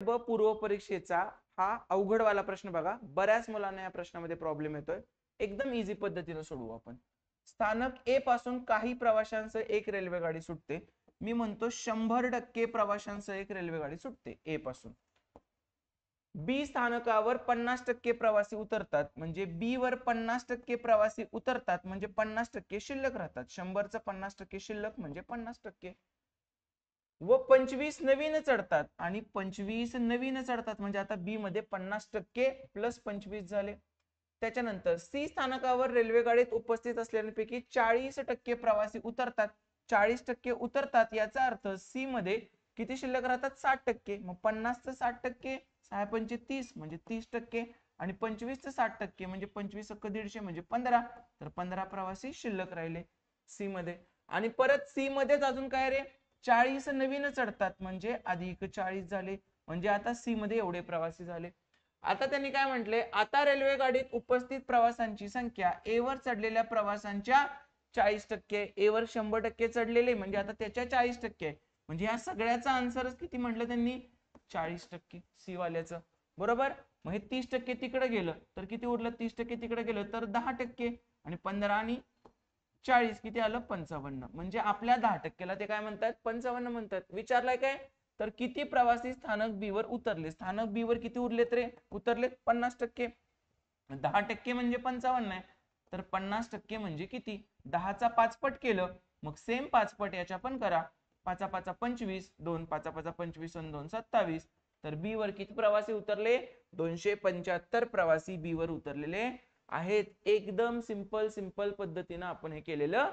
पूर्व परीक्षेचा हा अवघडवाला प्रश्न बघा, बऱ्याच मुलांना या प्रश्नामध्ये प्रॉब्लेम येतोय. एकदम इझी पद्धतीने सोडवू आपण. स्थानक ए पासून काही प्रवाशांसह एक रेल्वे गाडी सुटते. मी म्हणतो 100% प्रवाशांसह एक रेल्वे गाडी सुटते ए पासून. बी स्थानकावर 50% प्रवासी उतरतात, म्हणजे बी वर 50% प्रवासी उतरतात म्हणजे 50% शिल्लक राहतात. 100चं 50% शिल्लक म्हणजे 50%. व 25 नवीन चढतात आणि 25 नवीन चढतात म्हणजे आता बी मध्ये 50% प्लस 25 झाले. त्याच्यानंतर सी स्थानकावर रेल्वे गाडीत उपस्थित असलेल्यांपैकी 40% प्रवासी उतरतात. 40% उतरतात याचा अर्थ सी मध्ये किती शिल्लक राहतात? 60%. मग 50 च 60%, 6 पंचे 30 म्हणजे 30%, आणि 25 च 60% म्हणजे 25 × 150 म्हणजे 15. तर 15 प्रवासी शिल्लक राहिले सी मध्ये. आणि परत सी मध्येच अजून काय रे, 40 नवीन चढतात म्हणजे अधिक 40 झाले, म्हणजे आता सी मध्ये एवढे प्रवासी झाले. आता त्यांनी काय म्हटले, आता रेल्वे गाडीत उपस्थित प्रवाशांची संख्या ए वर चढलेल्या प्रवाशांच्या 40%, ए वर 100% चढलेले म्हणजे आता त्याच्या 40%, म्हणजे या सगळ्याचा आन्सर किती म्हटलं त्यांनी? 40%. सी वाल्याचं बरोबर. मग हे 30% तिकडे गेलं तर किती उरलं? 30% तिकडे गेलं तर 10%, आणि 15 आणि 40 किती आलं? 55. म्हणजे आपल्या 10%ला ते काय म्हणतात? 55 म्हणतात. विचारलाय काय? तर किती प्रवासी स्थानक बी वर उतरले? स्थानक बी वर किती उरलेत रे? उतरलेत 50%. 10% म्हणजे 55 आहे, तर 50% म्हणजे किती? 10चा 5 पट केलं, मग सेम 5 पट याच्या पण करा. 5 5 25, 2 5 5 25 आणि 2 27. तर बी वर किती प्रवासी उतरले? 275 प्रवासी बी वर उतरलेले आहेत. एकदम सिंपल पद्धतीने आपण हे केलेलं